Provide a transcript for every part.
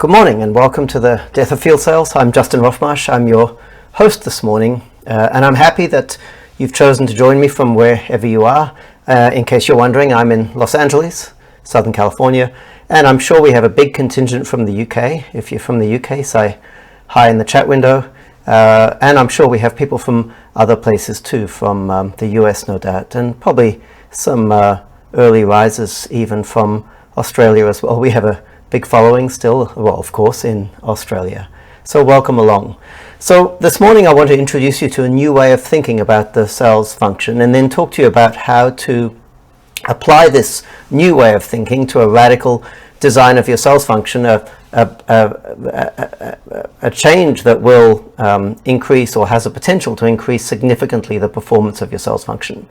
Good morning and welcome to the Death of Field Sales. I'm Justin Rothmarsh. I'm your host this morning, and I'm happy that you've chosen to join me from wherever you are. In case you're wondering, I'm in Los Angeles, Southern California, and I'm sure we have a big contingent from the UK. If you're from the UK, say hi in the chat window. And I'm sure we have people from other places too, from the US no doubt, and probably some early risers even from Australia as well. We have a big following still, well, of course, in Australia. So welcome along. So this morning I want to introduce you to a new way of thinking about the sales function, and then talk to you about how to apply this new way of thinking to a radical design of your sales function, a change that will increase, or has a potential to increase significantly, the performance of your sales function.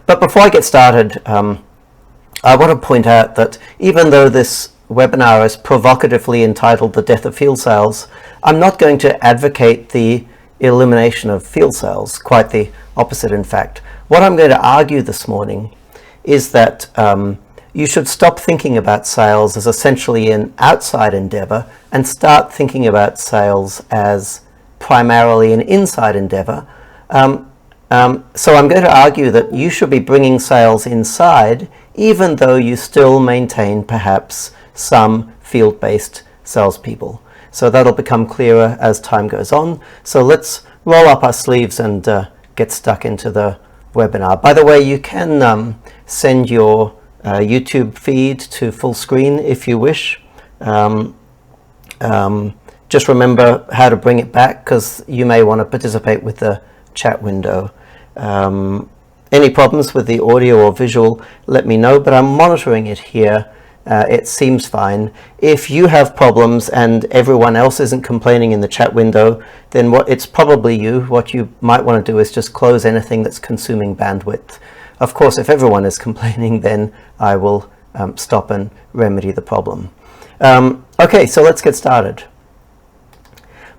But before I get started, I want to point out that even though this webinar is provocatively entitled The Death of Field Sales, I'm not going to advocate the elimination of field sales, quite the opposite in fact. What I'm going to argue this morning is that you should stop thinking about sales as essentially an outside endeavor and start thinking about sales as primarily an inside endeavor. So I'm going to argue that you should be bringing sales inside, even though you still maintain perhaps some field-based salespeople. So that'll become clearer as time goes on. So let's roll up our sleeves and get stuck into the webinar. By the way, you can send your YouTube feed to full screen if you wish. Just remember how to bring it back, because you may want to participate with the chat window. Any problems with the audio or visual, let me know, but I'm monitoring it here. It seems fine. If you have problems and everyone else isn't complaining in the chat window, then it's probably you. What you might want to do is just close anything that's consuming bandwidth. Of course, if everyone is complaining, then I will stop and remedy the problem. Okay, so let's get started.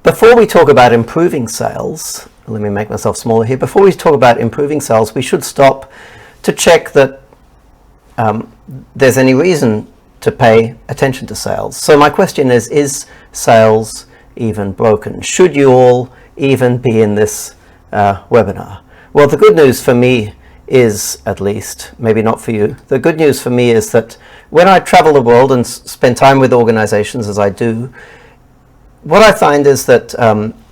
Before we talk about improving sales, let me make myself smaller here. Before we talk about improving sales, we should stop to check that there's any reason to pay attention to sales. So my question is sales even broken? Should you all even be in this webinar? Well, the good news for me is, at least, maybe not for you, the good news for me is that when I travel the world and spend time with organizations, as I do, what I find is that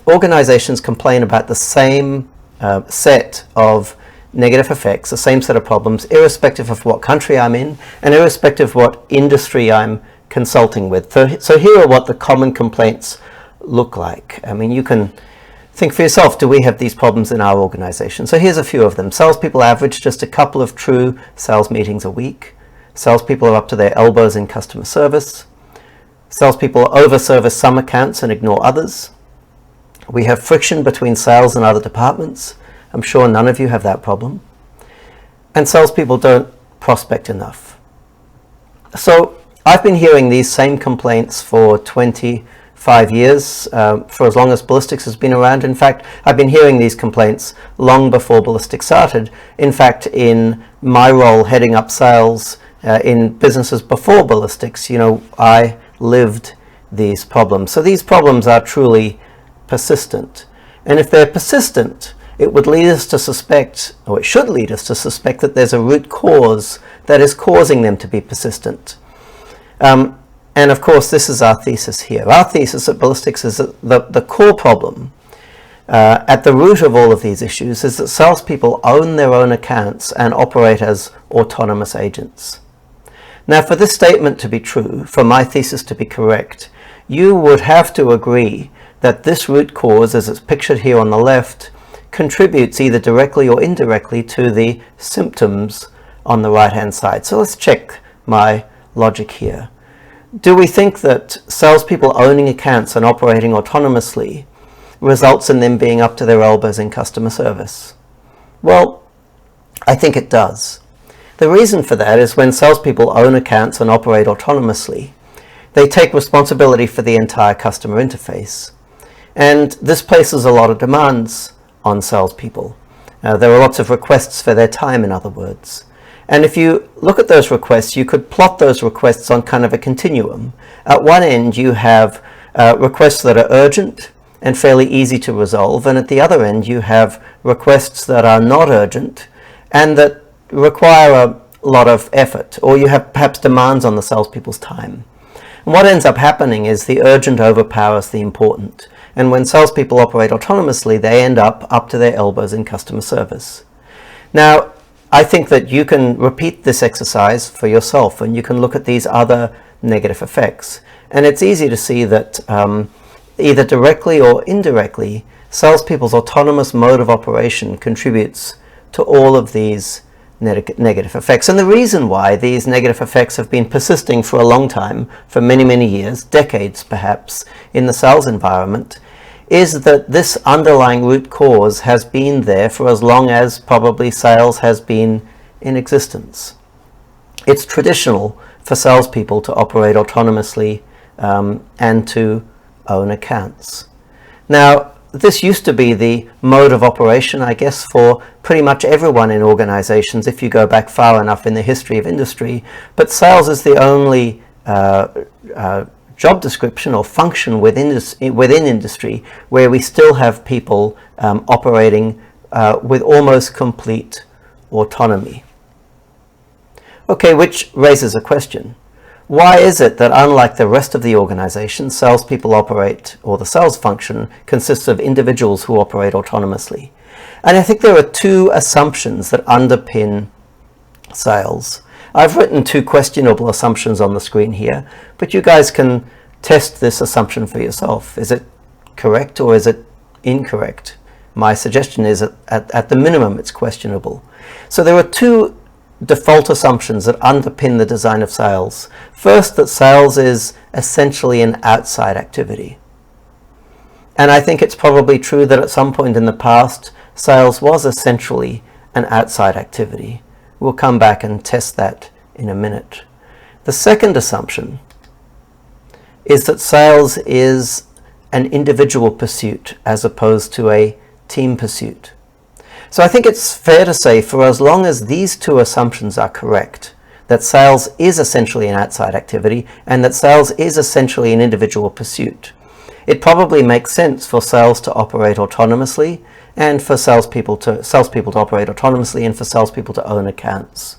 organizations complain about the same set of negative effects, the same set of problems, irrespective of what country I'm in and irrespective of what industry I'm consulting with. So here are what the common complaints look like. I mean, you can think for yourself, do we have these problems in our organization? So here's a few of them. Salespeople average just a couple of true sales meetings a week. Salespeople are up to their elbows in customer service. Salespeople over-service some accounts and ignore others. We have friction between sales and other departments. I'm sure none of you have that problem. And salespeople don't prospect enough. So I've been hearing these same complaints for 25 years, for as long as ballistics has been around. In fact, I've been hearing these complaints long before ballistics started. In fact, in my role heading up sales in businesses before ballistics, I lived these problems. So these problems are truly persistent. And if they're persistent, it would lead us to suspect, or it should lead us to suspect, that there's a root cause that is causing them to be persistent. And of course, this is our thesis here. Our thesis at ballistics is that the core problem at the root of all of these issues is that salespeople own their own accounts and operate as autonomous agents. Now, for this statement to be true, for my thesis to be correct, you would have to agree that this root cause, as it's pictured here on the left, contributes either directly or indirectly to the symptoms on the right-hand side. So let's check my logic here. Do we think that salespeople owning accounts and operating autonomously results in them being up to their elbows in customer service? Well, I think it does. The reason for that is when salespeople own accounts and operate autonomously, they take responsibility for the entire customer interface. And this places a lot of demands on salespeople. There are lots of requests for their time, in other words. And if you look at those requests, you could plot those requests on kind of a continuum. At one end, you have requests that are urgent and fairly easy to resolve, and at the other end, you have requests that are not urgent and that require a lot of effort, or you have perhaps demands on the salespeople's time. And what ends up happening is the urgent overpowers the important. And when salespeople operate autonomously, they end up to their elbows in customer service. Now, I think that you can repeat this exercise for yourself, and you can look at these other negative effects. And it's easy to see that either directly or indirectly, salespeople's autonomous mode of operation contributes to all of these negative effects. And the reason why these negative effects have been persisting for a long time, for many, many years, decades perhaps, in the sales environment, is that this underlying root cause has been there for as long as probably sales has been in existence. It's traditional for salespeople to operate autonomously and to own accounts. Now, this used to be the mode of operation, I guess, for pretty much everyone in organizations if you go back far enough in the history of industry, but sales is the only job description or function within industry where we still have people operating with almost complete autonomy. Okay, which raises a question. Why is it that unlike the rest of the organization, salespeople operate, or the sales function consists of individuals who operate autonomously? And I think there are two assumptions that underpin sales. I've written two questionable assumptions on the screen here, but you guys can test this assumption for yourself. Is it correct or is it incorrect? My suggestion is at the minimum it's questionable. So there are two default assumptions that underpin the design of sales. First, that sales is essentially an outside activity. And I think it's probably true that at some point in the past, sales was essentially an outside activity. We'll come back and test that in a minute. The second assumption is that sales is an individual pursuit as opposed to a team pursuit. So I think it's fair to say, for as long as these two assumptions are correct, that sales is essentially an outside activity and that sales is essentially an individual pursuit, it probably makes sense for sales to operate autonomously and for salespeople to operate autonomously and for salespeople to own accounts.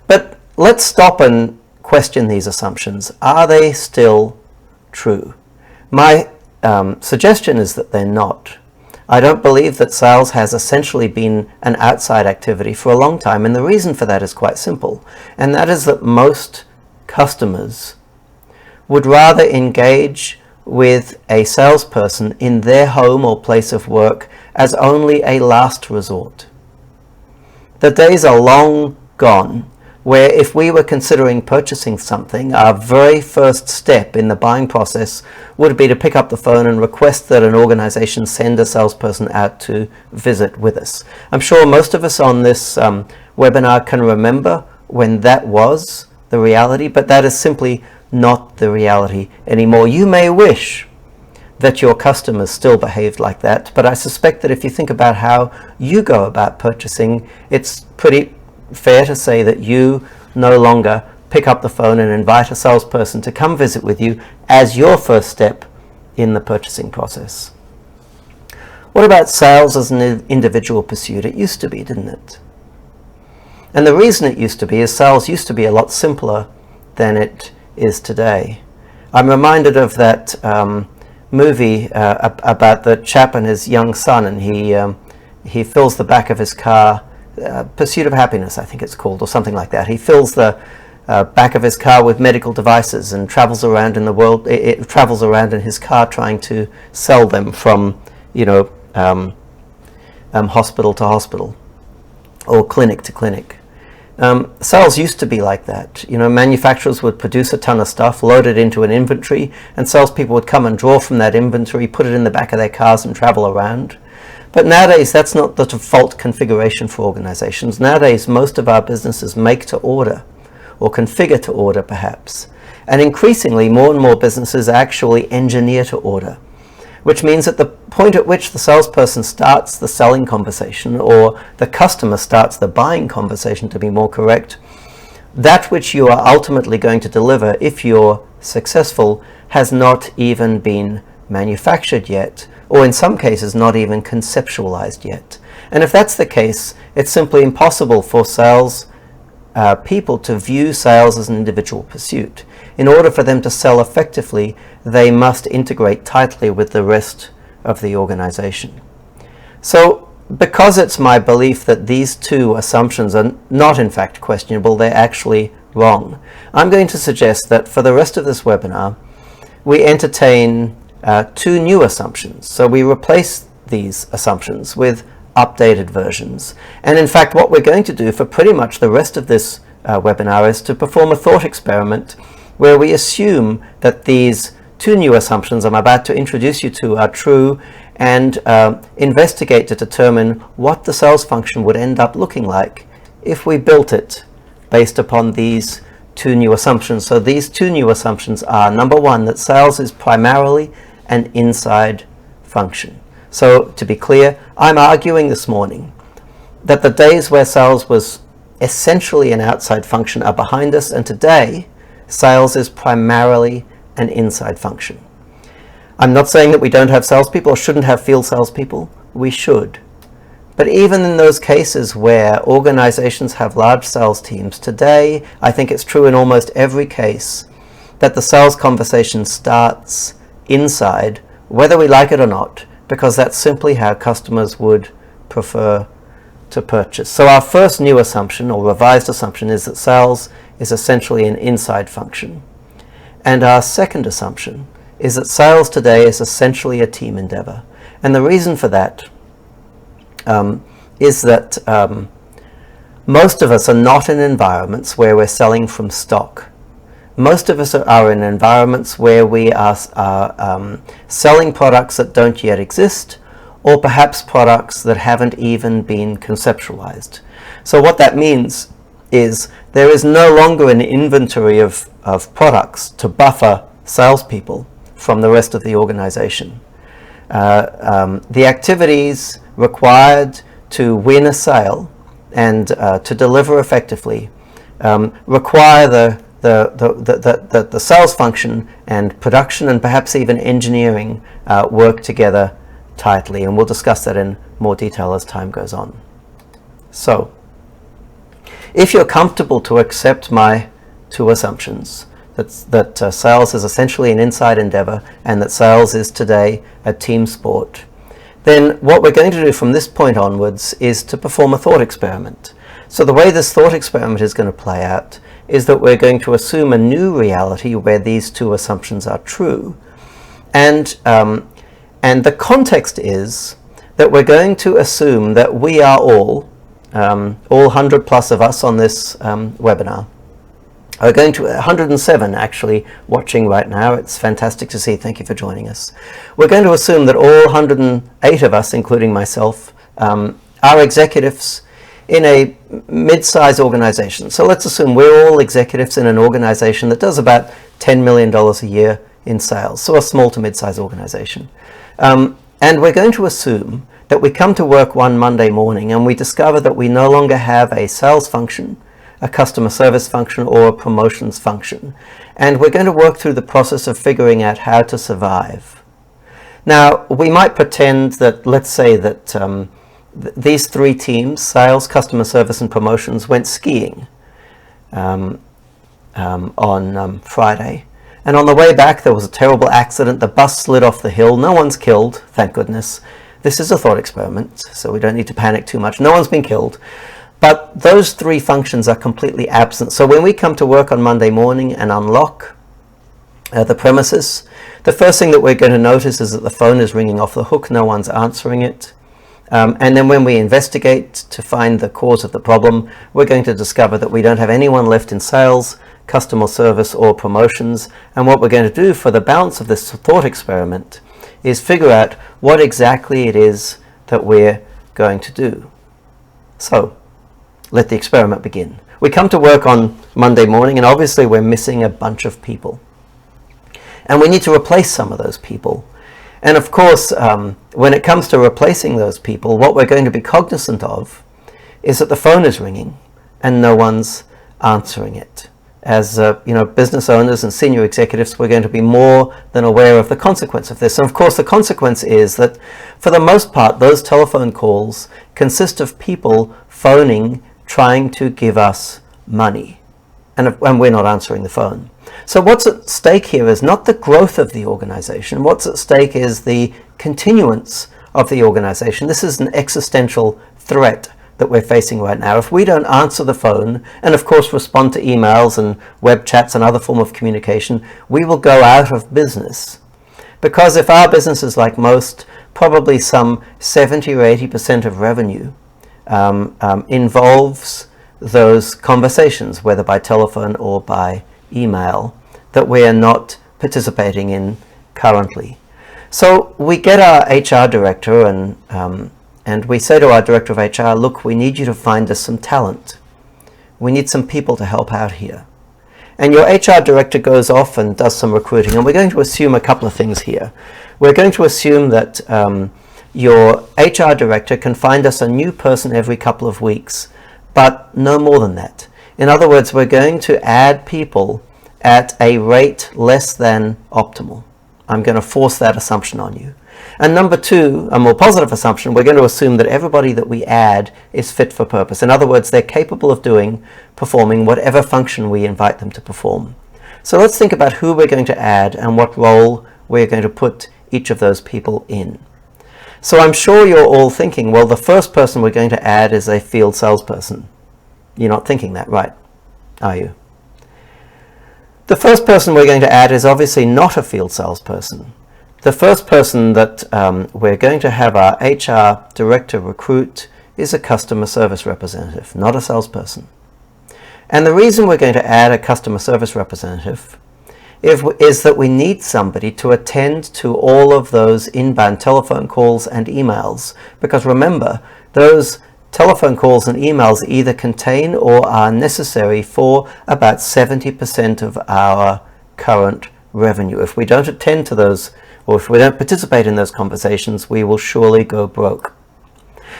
But let's stop and question these assumptions. Are they still true? My suggestion is that they're not. I don't believe that sales has essentially been an outside activity for a long time, and the reason for that is quite simple, and that is that most customers would rather engage with a salesperson in their home or place of work as only a last resort. The days are long gone where if we were considering purchasing something, our very first step in the buying process would be to pick up the phone and request that an organization send a salesperson out to visit with us. I'm sure most of us on this webinar can remember when that was the reality, but that is simply not the reality anymore. You may wish that your customers still behaved like that, but I suspect that if you think about how you go about purchasing, it's pretty fair to say that you no longer pick up the phone and invite a salesperson to come visit with you as your first step in the purchasing process. What about sales as an individual pursuit? It used to be, didn't it? And the reason it used to be is sales used to be a lot simpler than it is today. I'm reminded of that movie about the chap and his young son, and he fills the back of his car, Pursuit of Happiness, I think it's called, or something like that. He fills the back of his car with medical devices and travels around in the world. It travels around in his car trying to sell them from, hospital to hospital or clinic to clinic. Sales used to be like that. Manufacturers would produce a ton of stuff, load it into an inventory, and salespeople would come and draw from that inventory, put it in the back of their cars and travel around. But nowadays, that's not the default configuration for organizations. Nowadays, most of our businesses make to order, or configure to order perhaps. And increasingly, more and more businesses actually engineer to order. which means at the point at which the salesperson starts the selling conversation, or the customer starts the buying conversation to be more correct, that which you are ultimately going to deliver, if you're successful, has not even been manufactured yet, or in some cases not even conceptualized yet. And if that's the case, it's simply impossible for sales people to view sales as an individual pursuit. In order for them to sell effectively, they must integrate tightly with the rest of the organization. So, because it's my belief that these two assumptions are not in fact questionable, they're actually wrong, I'm going to suggest that for the rest of this webinar, we entertain two new assumptions. So we replace these assumptions with updated versions. And in fact, what we're going to do for pretty much the rest of this webinar is to perform a thought experiment where we assume that these two new assumptions I'm about to introduce you to are true, and investigate to determine what the sales function would end up looking like if we built it based upon these two new assumptions. So these two new assumptions are, number one, that sales is primarily an inside function. So to be clear, I'm arguing this morning that the days where sales was essentially an outside function are behind us, and today sales is primarily an inside function. I'm not saying that we don't have salespeople or shouldn't have field salespeople. We should. But even in those cases where organizations have large sales teams, today I think it's true in almost every case that the sales conversation starts inside, whether we like it or not, because that's simply how customers would prefer to purchase. So our first new assumption, or revised assumption, is that sales is essentially an inside function. And our second assumption is that sales today is essentially a team endeavor. And the reason for that is that most of us are not in environments where we're selling from stock. Most of us are in environments where we are selling products that don't yet exist, or perhaps products that haven't even been conceptualized. So what that means is there is no longer an inventory of products to buffer salespeople from the rest of the organization. The activities required to win a sale and to deliver effectively require the sales function and production and perhaps even engineering work together tightly, and we'll discuss that in more detail as time goes on. So, if you're comfortable to accept my two assumptions, that sales is essentially an inside endeavor and that sales is today a team sport, then what we're going to do from this point onwards is to perform a thought experiment. So the way this thought experiment is going to play out is that we're going to assume a new reality where these two assumptions are true. And the context is that we're going to assume that we are all 100 plus of us on this webinar, are going to 107 actually watching right now. It's fantastic to see. Thank you for joining us. We're going to assume that all 108 of us, including myself, are executives in a mid-size organization. So let's assume we're all executives in an organization that does about $10 million a year in sales, so a small to mid-size organization. And we're going to assume that we come to work one Monday morning and we discover that we no longer have a sales function, a customer service function, or a promotions function. And we're going to work through the process of figuring out how to survive. Now, we might pretend that, let's say that these three teams, sales, customer service, and promotions, went skiing on Friday. And on the way back, there was a terrible accident. The bus slid off the hill. No one's killed, thank goodness. This is a thought experiment, so we don't need to panic too much. No one's been killed. But those three functions are completely absent. So when we come to work on Monday morning and unlock the premises, the first thing that we're going to notice is that the phone is ringing off the hook. No one's answering it. And then when we investigate to find the cause of the problem, we're going to discover that we don't have anyone left in sales, customer service, or promotions. And what we're going to do for the balance of this thought experiment is figure out what exactly it is that we're going to do. So, let the experiment begin. We come to work on Monday morning, and obviously we're missing a bunch of people. And we need to replace some of those people. And of course, when it comes to replacing those people, what we're going to be cognizant of is that the phone is ringing and no one's answering it. As business owners and senior executives, we're going to be more than aware of the consequence of this. And of course, the consequence is that for the most part, those telephone calls consist of people phoning, trying to give us money. And we're not answering the phone. So what's at stake here is not the growth of the organization. What's at stake is the continuance of the organization. This is an existential threat that we're facing right now. If we don't answer the phone and of course respond to emails and web chats and other form of communication, we will go out of business. Because if our business is like most, probably some 70 or 80% of revenue involves those conversations, whether by telephone or by email, that we are not participating in currently. So we get our HR director and we say to our director of HR, look, we need you to find us some talent. We need some people to help out here. And your HR director goes off and does some recruiting. And we're going to assume a couple of things here. We're going to assume that your HR director can find us a new person every couple of weeks, but no more than that. In other words, we're going to add people at a rate less than optimal. I'm going to force that assumption on you. And number two, a more positive assumption, we're going to assume that everybody that we add is fit for purpose. In other words, they're capable of performing whatever function we invite them to perform. So let's think about who we're going to add and what role we're going to put each of those people in. So I'm sure you're all thinking, well, the first person we're going to add is a field salesperson. You're not thinking that, right? Are you? The first person we're going to add is obviously not a field salesperson. The first person that we're going to have our HR director recruit is a customer service representative, not a salesperson. And the reason we're going to add a customer service representative is that we need somebody to attend to all of those inbound telephone calls and emails. Because remember, those telephone calls and emails either contain or are necessary for about 70% of our current revenue. If we don't attend to those, or if we don't participate in those conversations, we will surely go broke.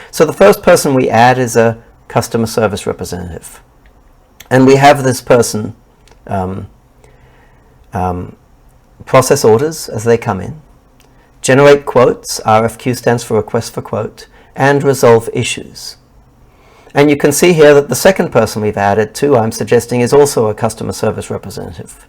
So the first person we add is a customer service representative. And we have this person process orders as they come in, generate quotes, RFQ stands for request for quote, and resolve issues. And you can see here that the second person we've added to, I'm suggesting, is also a customer service representative.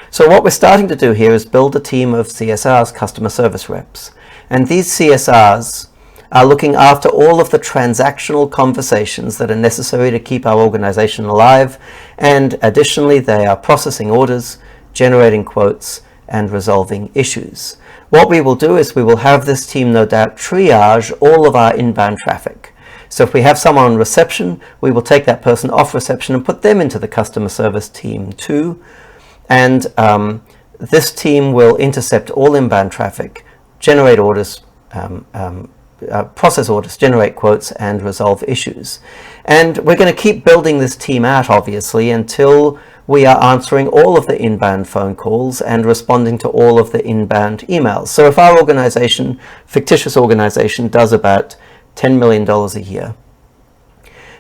So what we're starting to do here is build a team of CSRs, customer service reps. And these CSRs are looking after all of the transactional conversations that are necessary to keep our organization alive. And additionally, they are processing orders, generating quotes, and resolving issues. What we will do is we will have this team, no doubt, triage all of our inbound traffic. So if we have someone on reception, we will take that person off reception and put them into the customer service team too. And this team will intercept all inbound traffic, generate orders, process orders, generate quotes, and resolve issues. And we're going to keep building this team out, obviously, until we are answering all of the inbound phone calls and responding to all of the inbound emails. So if our organization, fictitious organization, does about $10 million a year,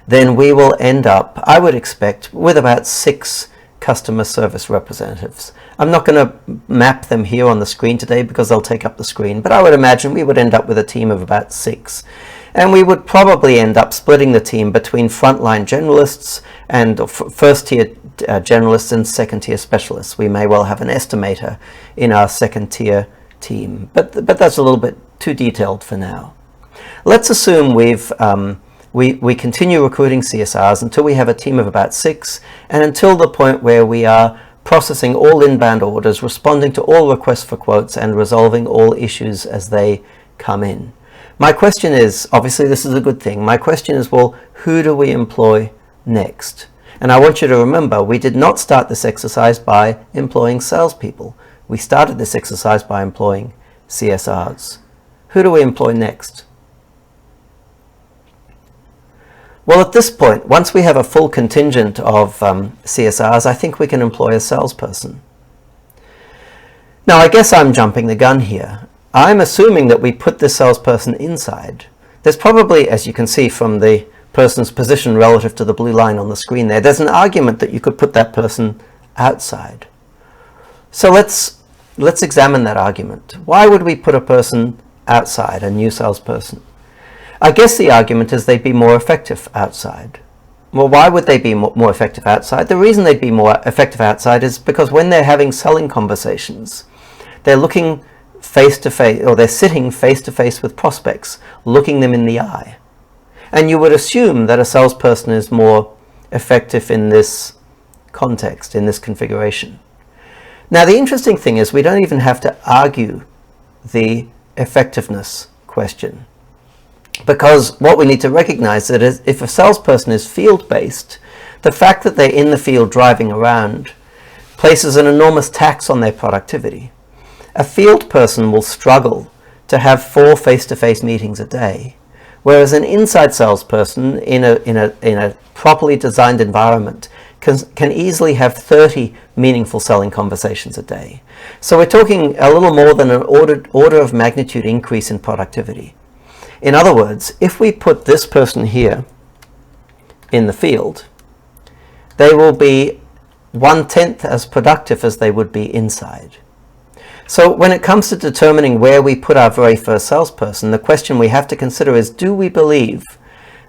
then we will end up, I would expect, with about 6 customer service representatives. I'm not going to map them here on the screen today because they'll take up the screen, but I would imagine we would end up with a team of about 6. And we would probably end up splitting the team between frontline generalists and first-tier generalists and second-tier specialists. We may well have an estimator in our second-tier team, but that's a little bit too detailed for now. Let's assume we continue recruiting CSRs until we have a team of about 6, and until the point where we are processing all inbound orders, responding to all requests for quotes, and resolving all issues as they come in. My question is, obviously this is a good thing, my question is, well, who do we employ next? And I want you to remember, we did not start this exercise by employing salespeople. We started this exercise by employing CSRs. Who do we employ next? Well, at this point, once we have a full contingent of CSRs, I think we can employ a salesperson. Now, I guess I'm jumping the gun here. I'm assuming that we put this salesperson inside. There's probably, as you can see from the person's position relative to the blue line on the screen there's an argument that you could put that person outside. So let's examine that argument. Why would we put a person outside, a new salesperson? I guess the argument is they'd be more effective outside. Well, why would they be more effective outside? The reason they'd be more effective outside is because when they're having selling conversations, they're looking face to face, or they're sitting face to face with prospects, looking them in the eye. And you would assume that a salesperson is more effective in this context, in this configuration. Now, the interesting thing is we don't even have to argue the effectiveness question, because what we need to recognize is if a salesperson is field-based, the fact that they're in the field driving around places an enormous tax on their productivity. A field person will struggle to have 4 face-to-face meetings a day, whereas an inside salesperson in a properly designed environment can easily have 30 meaningful selling conversations a day. So we're talking a little more than an order of magnitude increase in productivity. In other words, if we put this person here in the field, they will be 1/10 as productive as they would be inside. So when it comes to determining where we put our very first salesperson, the question we have to consider is, do we believe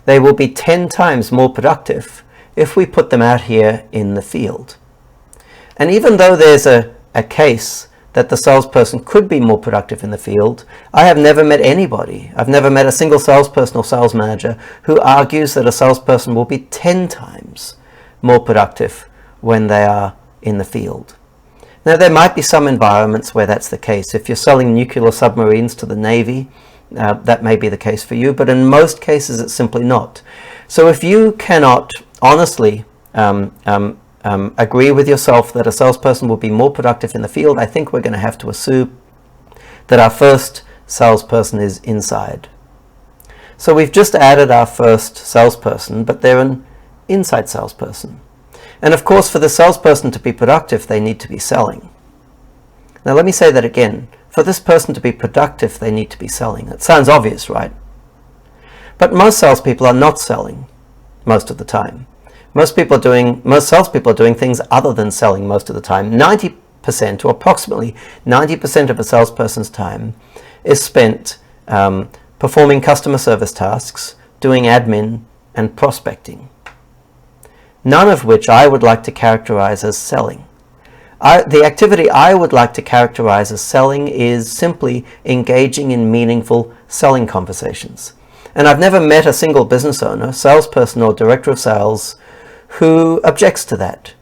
they will be 10 times more productive if we put them out here in the field? And even though there's a case that the salesperson could be more productive in the field, I have never met anybody, I've never met a single salesperson or sales manager who argues that a salesperson will be 10 times more productive when they are in the field. Now, there might be some environments where that's the case. If you're selling nuclear submarines to the Navy, that may be the case for you, but in most cases it's simply not. So if you cannot honestly agree with yourself that a salesperson will be more productive in the field, I think we're going to have to assume that our first salesperson is inside. So we've just added our first salesperson, but they're an inside salesperson. And of course, for the salesperson to be productive, they need to be selling. Now let me say that again. For this person to be productive, they need to be selling. That sounds obvious, right? But most salespeople are not selling most of the time. Most salespeople are doing things other than selling most of the time. 90% or approximately 90% of a salesperson's time is spent performing customer service tasks, doing admin, and prospecting. None of which I would like to characterize as selling. The activity I would like to characterize as selling is simply engaging in meaningful selling conversations. And I've never met a single business owner, salesperson, or director of sales who objects to that.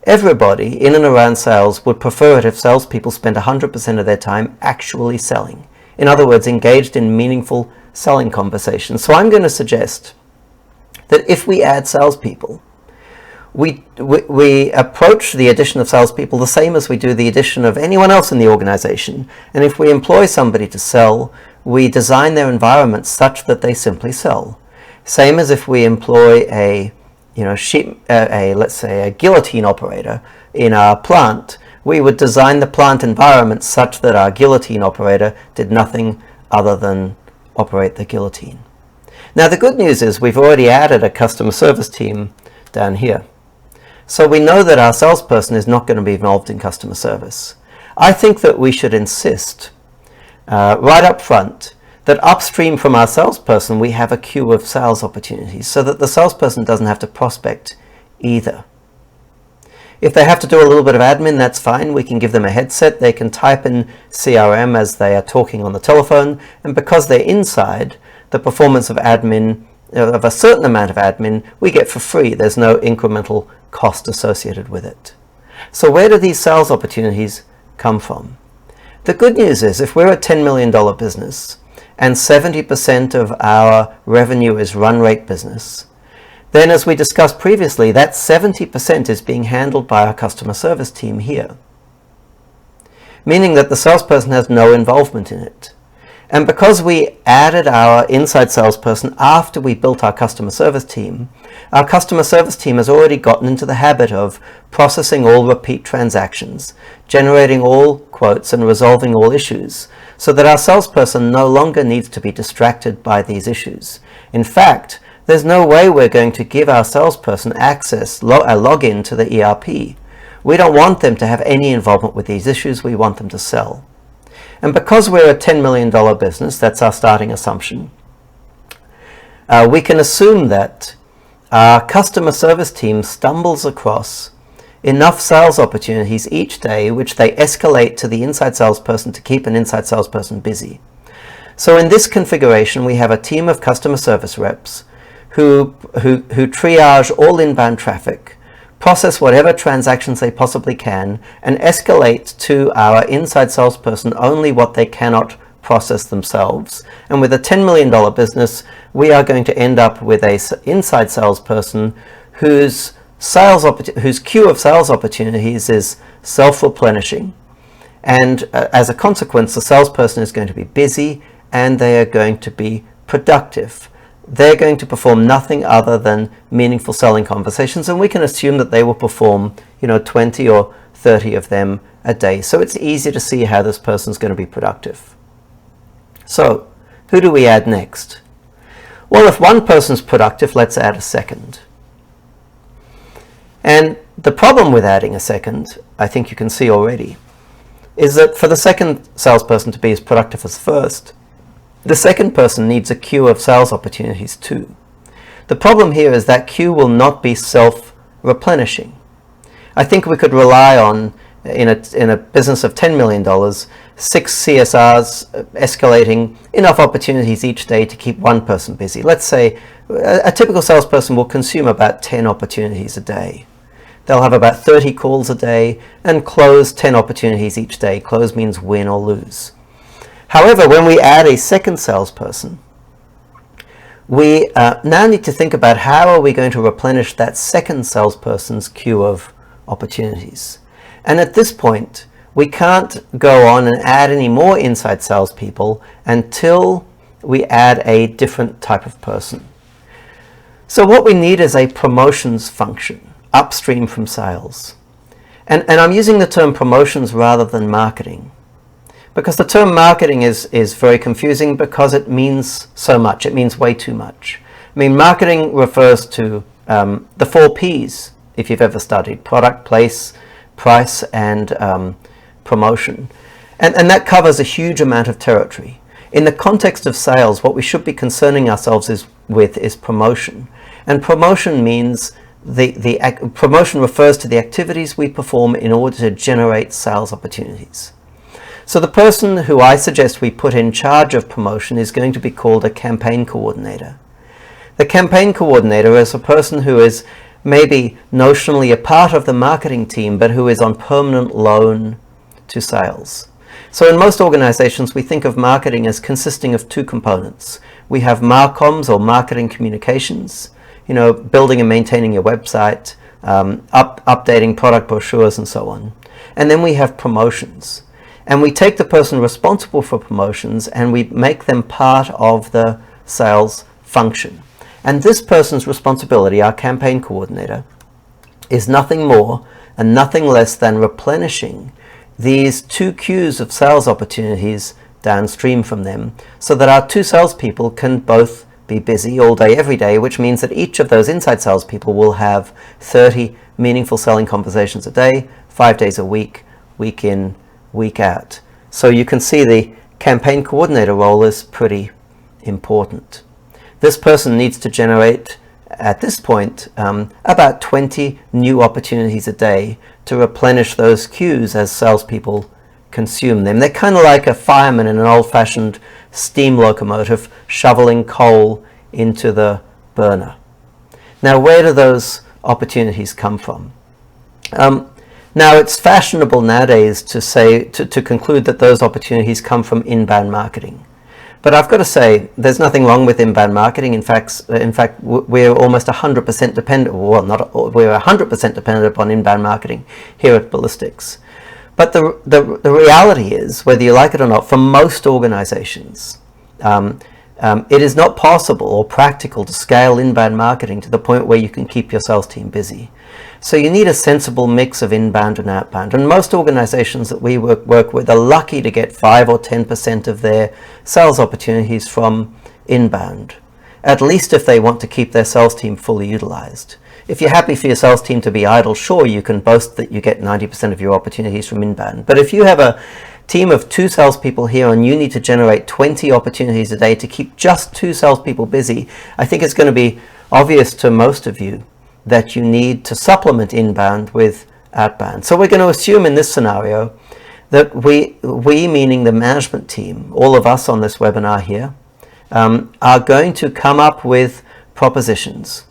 Everybody in and around sales would prefer it if salespeople spent 100% of their time actually selling. In other words, engaged in meaningful selling conversations. So I'm going to suggest that if we add salespeople, we approach the addition of salespeople the same as we do the addition of anyone else in the organization. And if we employ somebody to sell, we design their environment such that they simply sell. Same as if we employ let's say a guillotine operator in our plant, we would design the plant environment such that our guillotine operator did nothing other than operate the guillotine. Now the good news is we've already added a customer service team down here. So we know that our salesperson is not going to be involved in customer service. I think that we should insist right up front that upstream from our salesperson we have a queue of sales opportunities so that the salesperson doesn't have to prospect either. If they have to do a little bit of admin, that's fine. We can give them a headset. They can type in CRM as they are talking on the telephone, and because they're inside, the performance of admin, of a certain amount of admin, we get for free. There's no incremental cost associated with it. So where do these sales opportunities come from? The good news is if we're a $10 million business and 70% of our revenue is run rate business, then as we discussed previously, that 70% is being handled by our customer service team here, meaning that the salesperson has no involvement in it. And because we added our inside salesperson after we built our customer service team has already gotten into the habit of processing all repeat transactions, generating all quotes, and resolving all issues, so that our salesperson no longer needs to be distracted by these issues. In fact, there's no way we're going to give our salesperson access, a login to the ERP. We don't want them to have any involvement with these issues. We want them to sell. And because we're a $10 million business, that's our starting assumption, we can assume that our customer service team stumbles across enough sales opportunities each day which they escalate to the inside salesperson to keep an inside salesperson busy. So in this configuration, we have a team of customer service reps who triage all inbound traffic, process whatever transactions they possibly can, and escalate to our inside salesperson only what they cannot process themselves. And with a $10 million business, we are going to end up with an inside salesperson whose queue of sales opportunities is self-replenishing. And as a consequence, the salesperson is going to be busy and they are going to be productive. They're going to perform nothing other than meaningful selling conversations, and we can assume that they will perform 20 or 30 of them a day. So it's easy to see how this person's going to be productive. So who do we add next? Well, if one person's productive, let's add a second. And the problem with adding a second, I think you can see already, is that for the second salesperson to be as productive as first, the second person needs a queue of sales opportunities too. The problem here is that queue will not be self-replenishing. I think we could rely on, in a business of $10 million, 6 CSRs escalating enough opportunities each day to keep one person busy. Let's say a typical salesperson will consume about 10 opportunities a day. They'll have about 30 calls a day and close 10 opportunities each day. Close means win or lose. However, when we add a second salesperson, we now need to think about how are we going to replenish that second salesperson's queue of opportunities. And at this point, we can't go on and add any more inside salespeople until we add a different type of person. So what we need is a promotions function upstream from sales. And I'm using the term promotions rather than marketing, because the term marketing is very confusing because it means so much. It means way too much. I mean, marketing refers to the 4 Ps, if you've ever studied: product, place, price, and promotion. And that covers a huge amount of territory. In the context of sales, what we should be concerning ourselves with is promotion. And promotion means promotion refers to the activities we perform in order to generate sales opportunities. So the person who I suggest we put in charge of promotion is going to be called a campaign coordinator. The campaign coordinator is a person who is maybe notionally a part of the marketing team, but who is on permanent loan to sales. So in most organizations, we think of marketing as consisting of 2 components. We have marcoms, or marketing communications, building and maintaining your website, updating product brochures, and so on. And then we have promotions. And we take the person responsible for promotions and we make them part of the sales function. And this person's responsibility, our campaign coordinator, is nothing more and nothing less than replenishing these 2 queues of sales opportunities downstream from them, so that our 2 salespeople can both be busy all day, every day, which means that each of those inside salespeople will have 30 meaningful selling conversations a day, 5 days a week, week in, week out. So you can see the campaign coordinator role is pretty important. This person needs to generate, at this point, about 20 new opportunities a day to replenish those queues as salespeople consume them. They're kind of like a fireman in an old-fashioned steam locomotive shoveling coal into the burner. Now, where do those opportunities come from? Now, it's fashionable nowadays to conclude that those opportunities come from inbound marketing. But I've got to say, there's nothing wrong with inbound marketing. In fact, we're almost 100% dependent, well, we're 100% dependent upon inbound marketing here at Ballistics. But the reality is, whether you like it or not, for most organizations, it is not possible or practical to scale inbound marketing to the point where you can keep your sales team busy. So you need a sensible mix of inbound and outbound. And most organizations that we work with are lucky to get 5 or 10% of their sales opportunities from inbound, at least if they want to keep their sales team fully utilized. If you're happy for your sales team to be idle, sure, you can boast that you get 90% of your opportunities from inbound. But if you have a team of 2 salespeople here and you need to generate 20 opportunities a day to keep just 2 salespeople busy, I think it's going to be obvious to most of you that you need to supplement inbound with outbound. So we're going to assume in this scenario that we meaning the management team, all of us on this webinar here, are going to come up with propositions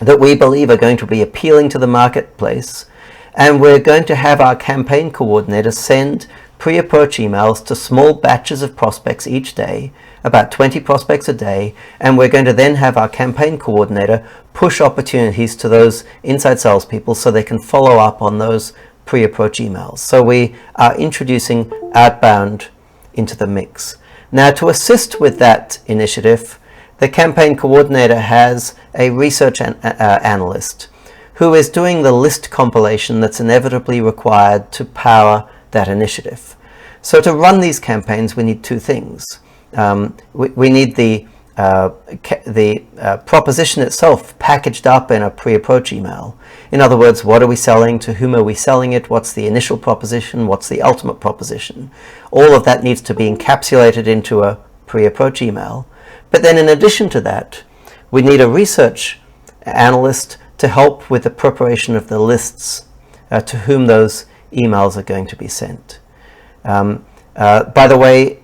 that we believe are going to be appealing to the marketplace, and we're going to have our campaign coordinator send pre-approach emails to small batches of prospects each day, about 20 prospects a day, and we're going to then have our campaign coordinator push opportunities to those inside salespeople so they can follow up on those pre-approach emails. So we are introducing outbound into the mix. Now, to assist with that initiative, the campaign coordinator has a research analyst who is doing the list compilation that's inevitably required to power that initiative. So to run these campaigns, we need 2 things. We need the proposition itself packaged up in a pre-approach email. In other words, what are we selling? To whom are we selling it? What's the initial proposition? What's the ultimate proposition? All of that needs to be encapsulated into a pre-approach email. But then in addition to that, we need a research analyst to help with the preparation of the lists to whom those emails are going to be sent. By the way,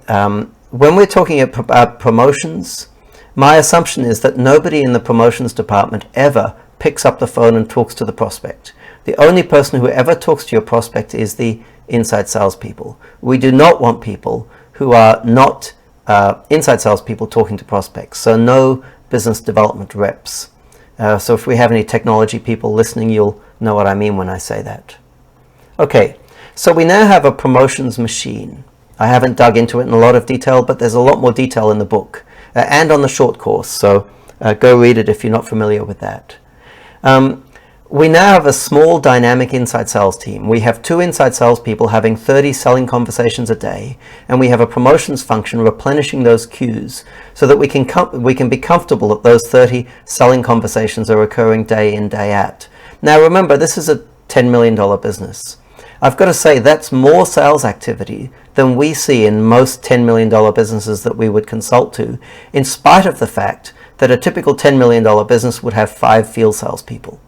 when we're talking about promotions, my assumption is that nobody in the promotions department ever picks up the phone and talks to the prospect. The only person who ever talks to your prospect is the inside salespeople. We do not want people who are not inside salespeople talking to prospects, so no business development reps. So if we have any technology people listening, you'll know what I mean when I say that. Okay, so we now have a promotions machine. I haven't dug into it in a lot of detail, but there's a lot more detail in the book and on the short course, so go read it if you're not familiar with that. We now have a small dynamic inside sales team. We have 2 inside salespeople having 30 selling conversations a day, and we have a promotions function replenishing those queues so that we can be comfortable that those 30 selling conversations are occurring day in, day out. Now remember, this is a $10 million business. I've got to say that's more sales activity than we see in most $10 million businesses that we would consult to, in spite of the fact that a typical $10 million business would have 5 field salespeople.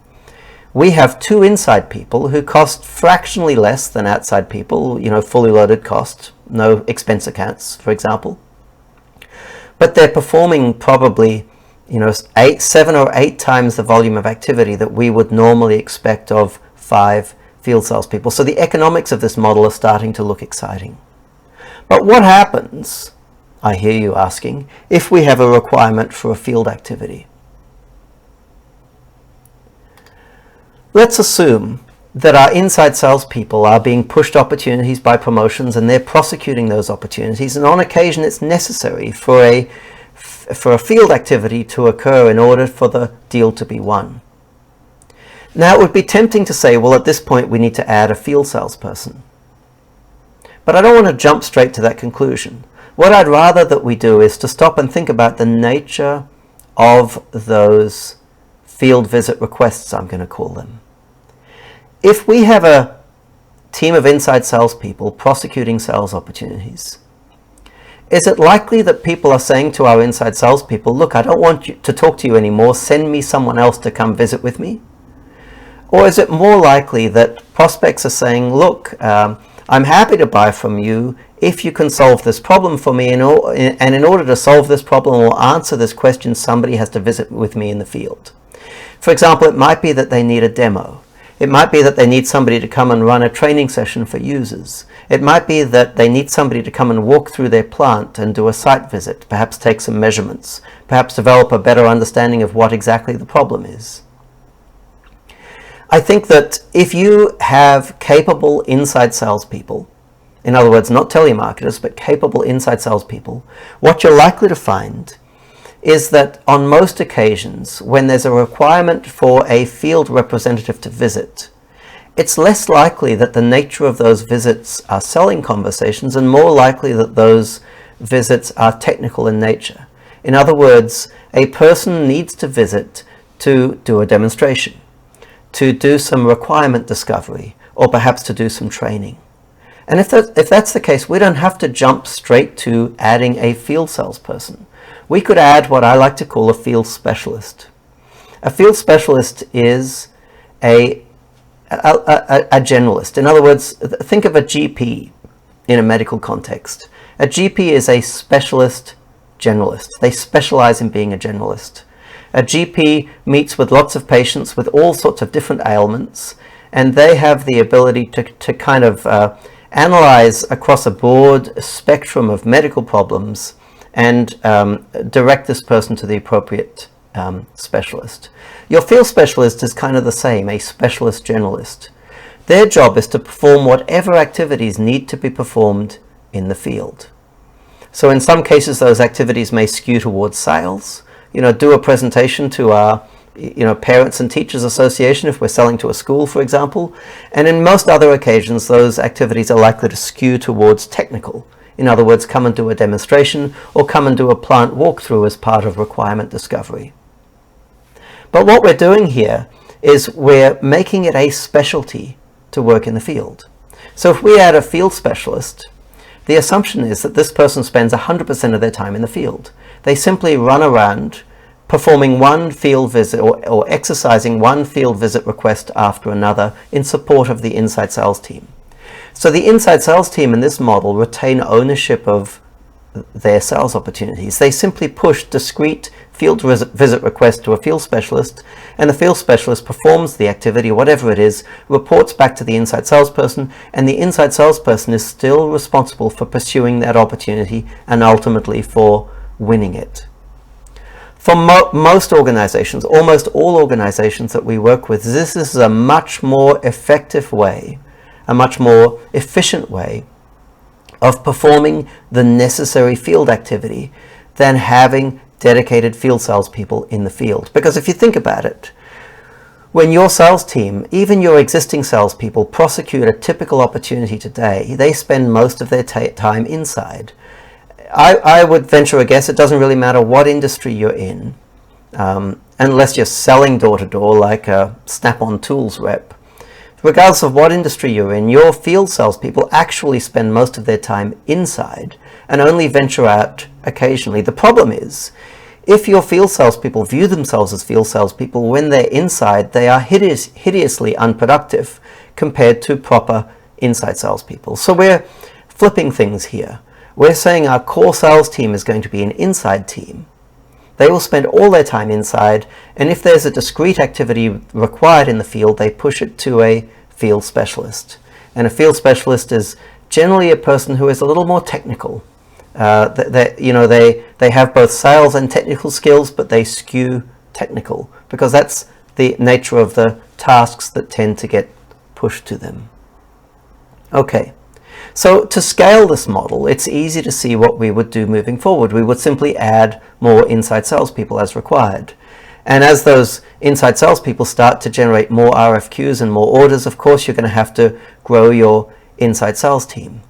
We have 2 inside people who cost fractionally less than outside people, fully loaded cost, no expense accounts, for example. But they're performing probably, 7 or 8 times the volume of activity that we would normally expect of 5 field salespeople. So the economics of this model are starting to look exciting. But what happens, I hear you asking, if we have a requirement for a field activity? Let's assume that our inside salespeople are being pushed opportunities by promotions and they're prosecuting those opportunities, and on occasion it's necessary for a field activity to occur in order for the deal to be won. Now it would be tempting to say, well, at this point we need to add a field salesperson. But I don't want to jump straight to that conclusion. What I'd rather that we do is to stop and think about the nature of those field visit requests, I'm going to call them. If we have a team of inside salespeople prosecuting sales opportunities, is it likely that people are saying to our inside salespeople, look, I don't want you to talk to you anymore, send me someone else to come visit with me? Or is it more likely that prospects are saying, look, I'm happy to buy from you if you can solve this problem for me, and in order to solve this problem or answer this question, somebody has to visit with me in the field. For example, it might be that they need a demo. It might be that they need somebody to come and run a training session for users. It might be that they need somebody to come and walk through their plant and do a site visit, perhaps take some measurements, perhaps develop a better understanding of what exactly the problem is. I think that if you have capable inside salespeople, in other words, not telemarketers, but capable inside salespeople, what you're likely to find is that on most occasions, when there's a requirement for a field representative to visit, it's less likely that the nature of those visits are selling conversations and more likely that those visits are technical in nature. In other words, a person needs to visit to do a demonstration, to do some requirement discovery, or perhaps to do some training. And if that's the case, we don't have to jump straight to adding a field salesperson. We could add what I like to call a field specialist. A field specialist is a generalist. In other words, think of a GP in a medical context. A GP is a specialist generalist. They specialize in being a generalist. A GP meets with lots of patients with all sorts of different ailments, and they have the ability to kind of analyze across a broad spectrum of medical problems and direct this person to the appropriate specialist. Your field specialist is kind of the same, a specialist generalist. Their job is to perform whatever activities need to be performed in the field. So in some cases, those activities may skew towards sales. Do a presentation to our Parents and Teachers Association if we're selling to a school, for example. And in most other occasions, those activities are likely to skew towards technical. In other words, come and do a demonstration or come and do a plant walkthrough as part of requirement discovery. But what we're doing here is we're making it a specialty to work in the field. So if we add a field specialist, the assumption is that this person spends 100% of their time in the field. They simply run around performing one field visit or exercising one field visit request after another in support of the inside sales team. So the inside sales team in this model retain ownership of their sales opportunities. They simply push discrete field visit requests to a field specialist, and the field specialist performs the activity, whatever it is, reports back to the inside salesperson, and the inside salesperson is still responsible for pursuing that opportunity and ultimately for winning it. For most organizations, almost all organizations that we work with, this is a much more effective way, a much more efficient way of performing the necessary field activity than having dedicated field salespeople in the field. Because if you think about it, when your sales team, even your existing salespeople, prosecute a typical opportunity today, they spend most of their time inside. I would venture a guess it doesn't really matter what industry you're in, unless you're selling door-to-door like a Snap-on Tools rep. Regardless of what industry you're in, your field salespeople actually spend most of their time inside and only venture out occasionally. The problem is, if your field salespeople view themselves as field salespeople, when they're inside, they are hideously unproductive compared to proper inside salespeople. So we're flipping things here. We're saying our core sales team is going to be an inside team. They will spend all their time inside, and if there's a discrete activity required in the field, they push it to a field specialist. And a field specialist is generally a person who is a little more technical. They have both sales and technical skills, but they skew technical because that's the nature of the tasks that tend to get pushed to them. Okay. So to scale this model, it's easy to see what we would do moving forward. We would simply add more inside salespeople as required. And as those inside salespeople start to generate more RFQs and more orders, of course, you're going to have to grow your inside sales team.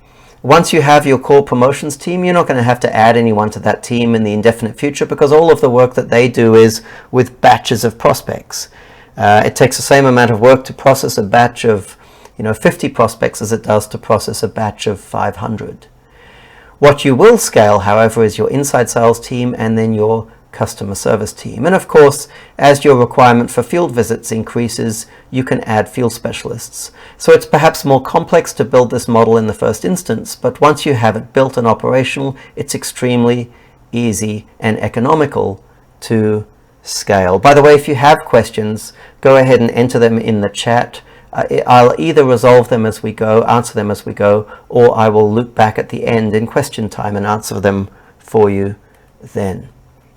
Once you have your core promotions team, you're not going to have to add anyone to that team in the indefinite future because all of the work that they do is with batches of prospects. It takes the same amount of work to process a batch of 50 prospects as it does to process a batch of 500. What you will scale, however, is your inside sales team and then your customer service team. And of course, as your requirement for field visits increases, you can add field specialists. So it's perhaps more complex to build this model in the first instance, but once you have it built and operational, it's extremely easy and economical to scale. By the way, if you have questions, go ahead and enter them in the chat. I'll either resolve them as we go, answer them as we go, or I will loop back at the end in question time and answer them for you then.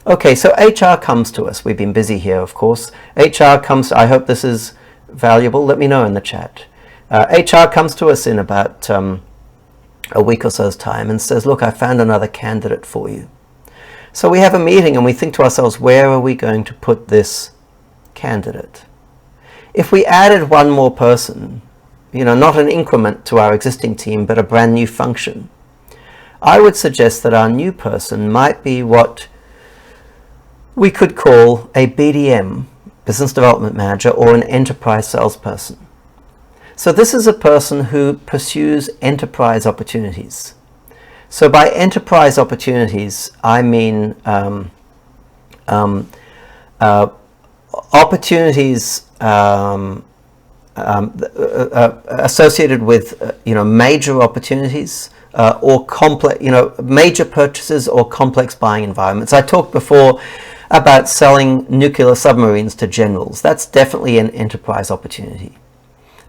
Okay, so HR comes to us. We've been busy here, of course. HR comes, I hope this is valuable, let me know in the chat. HR comes to us in about a week or so's time and says, look, I found another candidate for you. So we have a meeting and we think to ourselves, where are we going to put this candidate? If we added one more person, not an increment to our existing team, but a brand new function, I would suggest that our new person might be what we could call a BDM, Business Development Manager, or an enterprise salesperson. So this is a person who pursues enterprise opportunities. So by enterprise opportunities, I mean opportunities associated with major opportunities or complex, major purchases or complex buying environments. I talked before about selling nuclear submarines to generals. That's definitely an enterprise opportunity.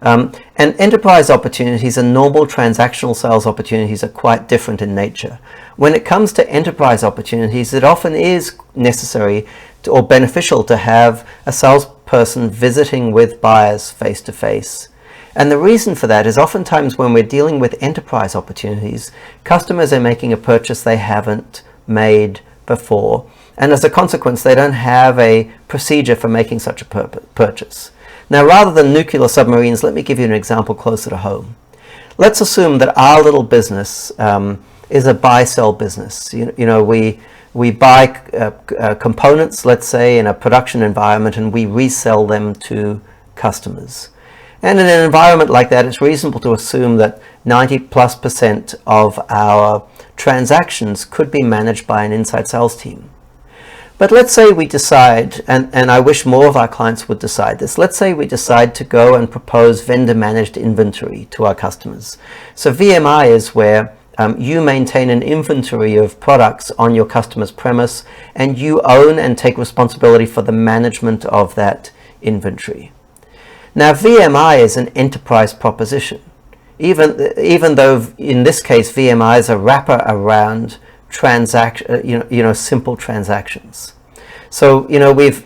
And enterprise opportunities and normal transactional sales opportunities are quite different in nature. When it comes to enterprise opportunities, it often is necessary or beneficial to have a salesperson visiting with buyers face to face. And the reason for that is oftentimes when we're dealing with enterprise opportunities, customers are making a purchase they haven't made before. And as a consequence, they don't have a procedure for making such a purchase. Now, rather than nuclear submarines, let me give you an example closer to home. Let's assume that our little business is a buy-sell business. We buy components, let's say, in a production environment, and we resell them to customers. And in an environment like that, it's reasonable to assume that 90+% of our transactions could be managed by an inside sales team. But let's say we decide, and I wish more of our clients would decide this, let's say we decide to go and propose vendor-managed inventory to our customers. So VMI is where you maintain an inventory of products on your customer's premise, and you own and take responsibility for the management of that inventory. Now, VMI is an enterprise proposition, even though in this case VMI is a wrapper around simple transactions. So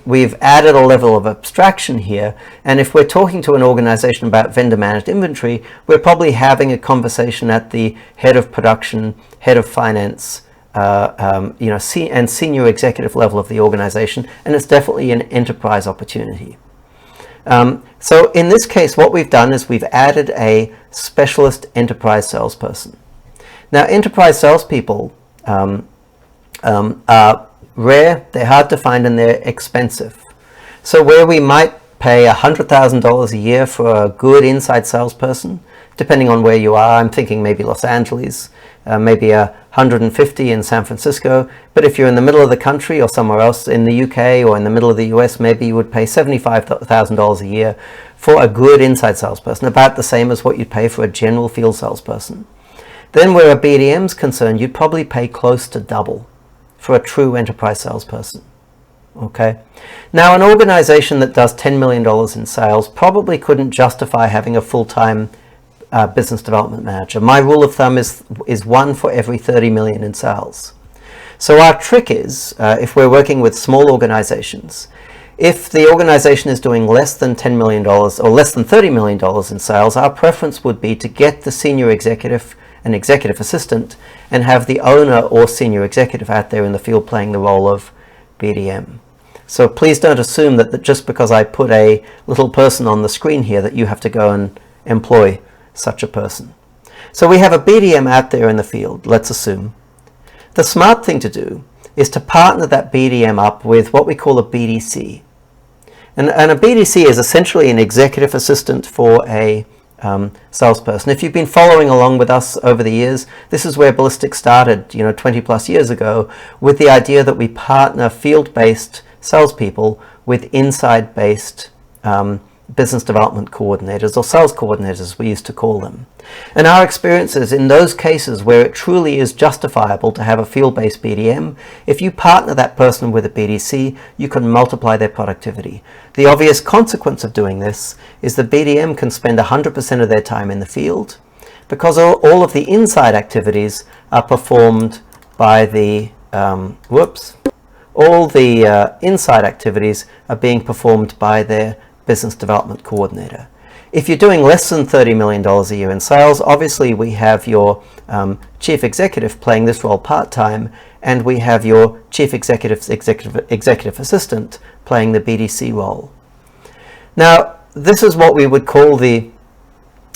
we've added a level of abstraction here, and if we're talking to an organization about vendor managed inventory, we're probably having a conversation at the head of production, head of finance, and senior executive level of the organization, and it's definitely an enterprise opportunity. So in this case, what we've done is we've added a specialist enterprise salesperson. Now, enterprise salespeople are rare, they're hard to find, and they're expensive. So where we might pay $100,000 a year for a good inside salesperson, depending on where you are, I'm thinking maybe Los Angeles, maybe $150 in San Francisco, but if you're in the middle of the country or somewhere else in the UK or in the middle of the US, maybe you would pay $75,000 a year for a good inside salesperson, about the same as what you'd pay for a general field salesperson. Then where a BDM's concerned, you'd probably pay close to double for a true enterprise salesperson. Okay. Now, an organization that does $10 million in sales probably couldn't justify having a full-time business development manager. My rule of thumb is one for every 30 million in sales. So our trick is, if we're working with small organizations, if the organization is doing less than $10 million or less than $30 million in sales, our preference would be to get the senior executive, an executive assistant, and have the owner or senior executive out there in the field playing the role of BDM. So please don't assume that just because I put a little person on the screen here that you have to go and employ such a person. So we have a BDM out there in the field, let's assume. The smart thing to do is to partner that BDM up with what we call a BDC. And a BDC is essentially an executive assistant for a salesperson. If you've been following along with us over the years, this is where Ballistic started, 20 plus years ago, with the idea that we partner field-based salespeople with inside-based business development coordinators, or sales coordinators as we used to call them. And our experience is in those cases where it truly is justifiable to have a field-based BDM, if you partner that person with a BDC, you can multiply their productivity. The obvious consequence of doing this is the BDM can spend 100% of their time in the field, because all of the inside activities are performed by the inside activities are being performed by their business development coordinator. If you're doing less than $30 million a year in sales, obviously we have your chief executive playing this role part-time, and we have your chief executive assistant playing the BDC role. Now, this is what we would call the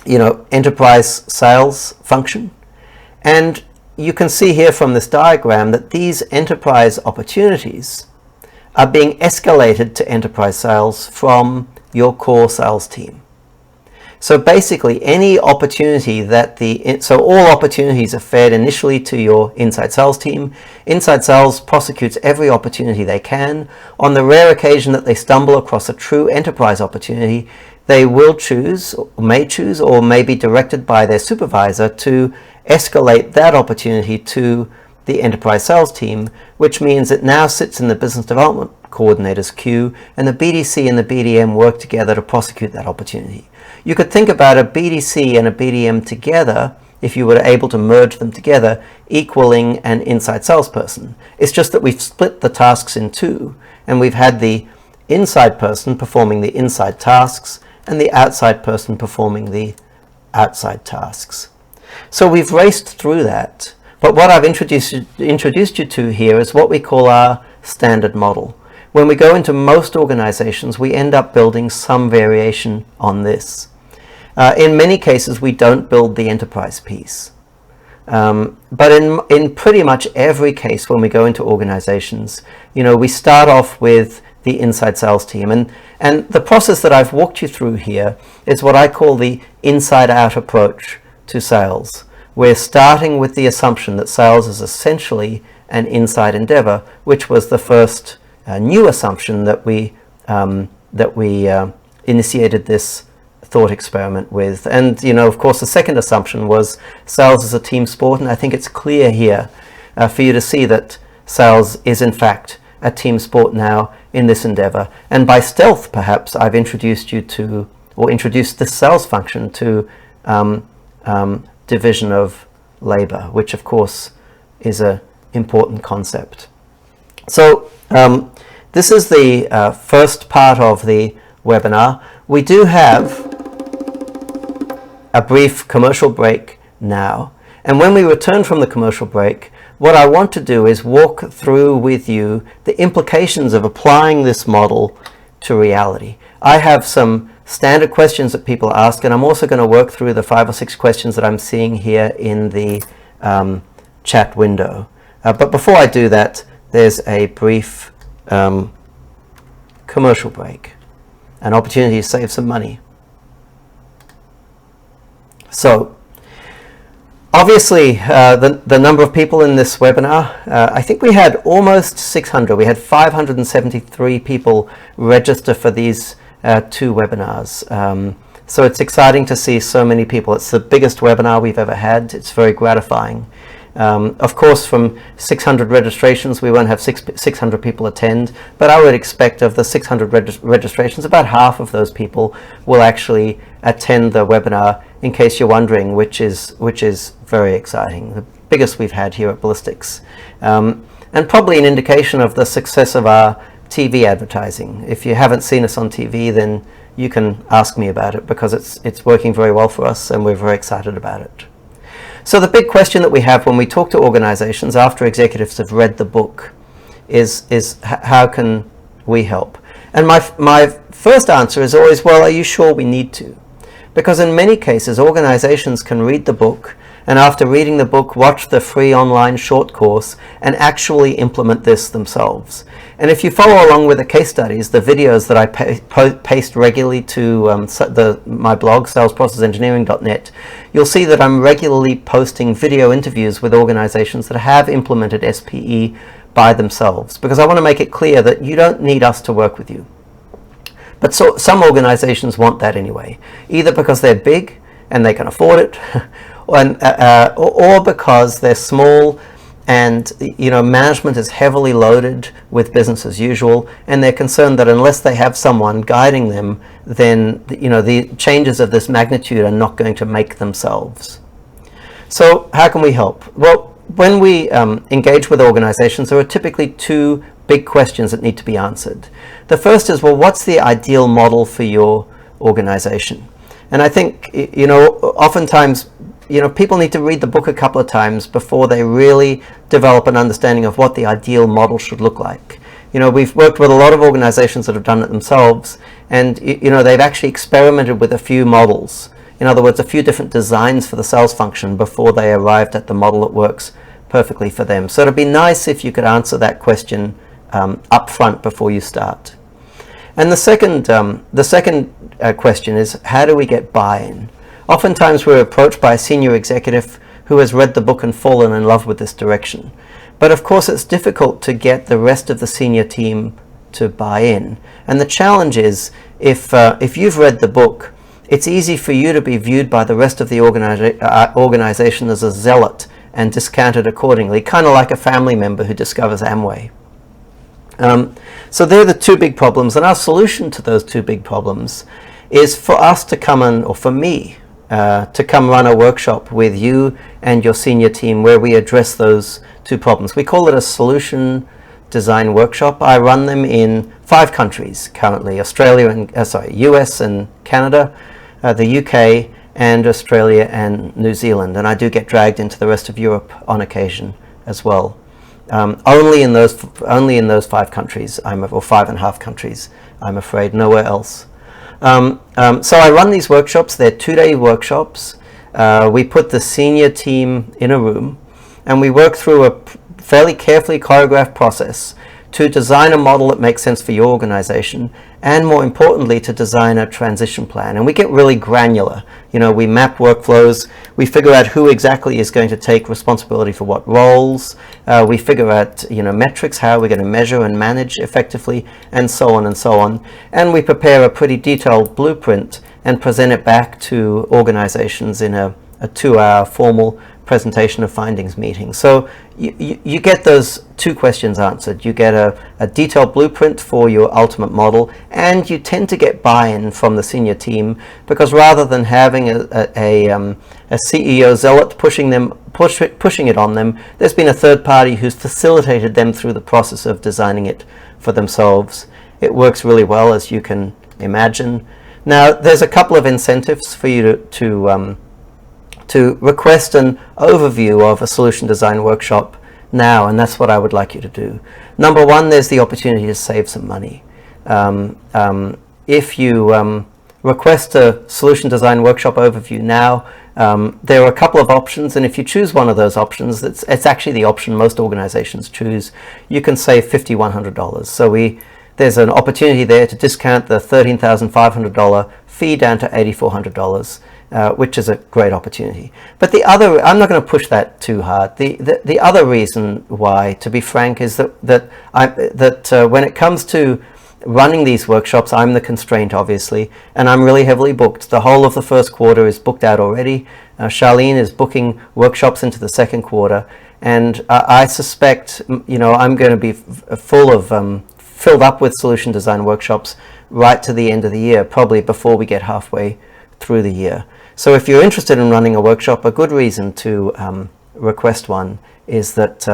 enterprise sales function. And you can see here from this diagram that these enterprise opportunities are being escalated to enterprise sales from your core sales team. So basically, any opportunity so all opportunities are fed initially to your inside sales team. Inside sales prosecutes every opportunity they can. On the rare occasion that they stumble across a true enterprise opportunity, they will choose, or may be directed by their supervisor to escalate that opportunity to the enterprise sales team, which means it now sits in the business development coordinator's queue, and the BDC and the BDM work together to prosecute that opportunity. You could think about a BDC and a BDM together, if you were able to merge them together, equaling an inside salesperson. It's just that we've split the tasks in two, and we've had the inside person performing the inside tasks and the outside person performing the outside tasks. So we've raced through that, but what I've introduced you to here is what we call our standard model. When we go into most organizations, we end up building some variation on this. In many cases, we don't build the enterprise piece. But in pretty much every case when we go into organizations, we start off with the inside sales team. And the process that I've walked you through here is what I call the inside-out approach to sales. We're starting with the assumption that sales is essentially an inside endeavor, which was the first new assumption that we initiated this thought experiment with. And of course, the second assumption was sales is a team sport, and I think it's clear here for you to see that sales is in fact a team sport now in this endeavor. And by stealth, perhaps, I've introduced you to, or introduced this sales function to division of labor, which of course is an important concept. So this is the first part of the webinar. We do have a brief commercial break now, and when we return from the commercial break, what I want to do is walk through with you the implications of applying this model to reality. I have some standard questions that people ask, and I'm also going to work through the 5 or 6 questions that I'm seeing here in the chat window. But before I do that, there's a brief commercial break, an opportunity to save some money. So obviously the number of people in this webinar, I think we had almost 600. We had 573 people register for these 2 webinars. So it's exciting to see so many people. It's the biggest webinar we've ever had. It's very gratifying. Of course, from 600 registrations, we won't have 600 people attend, but I would expect of the 600 registrations, about half of those people will actually attend the webinar, in case you're wondering, which is very exciting. The biggest we've had here at Ballistics. And probably an indication of the success of our TV advertising. If you haven't seen us on TV, then you can ask me about it, because it's working very well for us and we're very excited about it. So the big question that we have when we talk to organizations after executives have read the book is how can we help? And my first answer is always, well, are you sure we need to? Because in many cases, organizations can read the book, and after reading the book, watch the free online short course and actually implement this themselves. And if you follow along with the case studies, the videos that I paste regularly to my blog, salesprocessengineering.net, you'll see that I'm regularly posting video interviews with organizations that have implemented SPE by themselves, because I want to make it clear that you don't need us to work with you. But so, some organizations want that anyway, either because they're big and they can afford it, or because they're small and management is heavily loaded with business as usual, and they're concerned that unless they have someone guiding them, then the changes of this magnitude are not going to make themselves. So how can we help? Well, when we engage with organizations, there are typically two big questions that need to be answered. The first is, well, what's the ideal model for your organization? And I think, oftentimes, people need to read the book a couple of times before they really develop an understanding of what the ideal model should look like. We've worked with a lot of organizations that have done it themselves, and they've actually experimented with a few models. In other words, a few different designs for the sales function before they arrived at the model that works perfectly for them. So it'd be nice if you could answer that question up front before you start. And the second question is, how do we get buy-in? Oftentimes we're approached by a senior executive who has read the book and fallen in love with this direction. But of course it's difficult to get the rest of the senior team to buy in. And the challenge is, if you've read the book, it's easy for you to be viewed by the rest of the organization as a zealot and discounted accordingly, kind of like a family member who discovers Amway. So they're the two big problems, and our solution to those two big problems is for us to come in, or for me, to come run a workshop with you and your senior team where we address those two problems. We call it a solution design workshop. I run them in 5 countries currently: US and Canada, the UK, and Australia and New Zealand, and I do get dragged into the rest of Europe on occasion as well. Only in those 5 countries, or 5.5 countries, I'm afraid, nowhere else. So I run these workshops. They're 2-day workshops. We put the senior team in a room, and we work through a fairly carefully choreographed process to design a model that makes sense for your organization, and more importantly, to design a transition plan. And we get really granular. We map workflows, we figure out who exactly is going to take responsibility for what roles, we figure out metrics, how we're going to measure and manage effectively, and so on and so on. And we prepare a pretty detailed blueprint and present it back to organizations in a 2-hour formal presentation of findings meeting. So you get those 2 questions answered. You get a detailed blueprint for your ultimate model, and you tend to get buy-in from the senior team, because rather than having a CEO zealot pushing it on them, there's been a third party who's facilitated them through the process of designing it for themselves. It works really well, as you can imagine. Now, there's a couple of incentives for you to request an overview of a solution design workshop now, and that's what I would like you to do. Number one, there's the opportunity to save some money. If you request a solution design workshop overview now, there are a couple of options, and if you choose one of those options, it's actually the option most organizations choose, you can save $5,100. So there's an opportunity there to discount the $13,500 fee down to $8,400. Which is a great opportunity. But I'm not going to push that too hard. The other reason why, to be frank, is that when it comes to running these workshops, I'm the constraint, obviously, and I'm really heavily booked. The whole of the first quarter is booked out already. Charlene is booking workshops into the second quarter, and I suspect, I'm going to be filled up with solution design workshops right to the end of the year, probably before we get halfway through the year. So if you're interested in running a workshop, a good reason to request one is that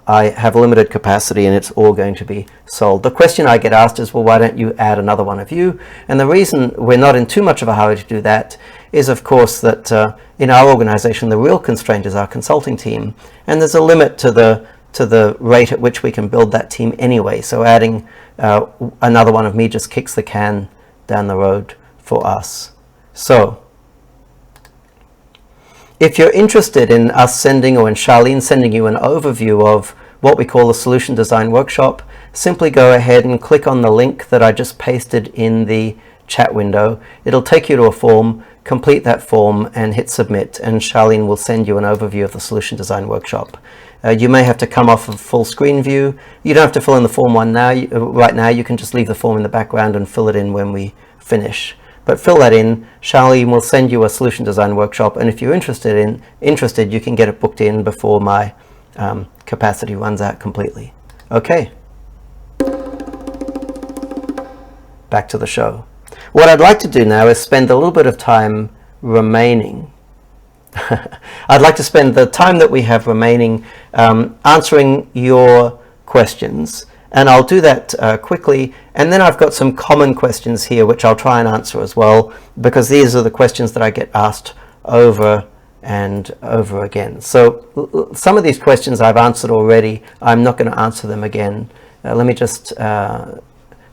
I have limited capacity and it's all going to be sold. The question I get asked is, well, why don't you add another one of you? And the reason we're not in too much of a hurry to do that is, of course, that in our organization, the real constraint is our consulting team. And there's a limit to the rate at which we can build that team anyway. So adding another one of me just kicks the can down the road for us. So if you're interested in us sending, or in Charlene sending you an overview of what we call the Solution Design Workshop, simply go ahead and click on the link that I just pasted in the chat window. It'll take you to a form, complete that form and hit submit, and Charlene will send you an overview of the Solution Design Workshop. You may have to come off of full screen view. You don't have to fill in the form right now. You can just leave the form in the background and fill it in when we finish. But fill that in. Charlene will send you a solution design workshop, and if you're interested, you can get it booked in before my capacity runs out completely. Okay. Back to the show. What I'd like to do now is spend a little bit of time remaining I'd like to spend the time that we have remaining answering your questions, and I'll do that quickly, and then I've got some common questions here which I'll try and answer as well, because these are the questions that I get asked over and over again. So some of these questions I've answered already. I'm not going to answer them again. Let me just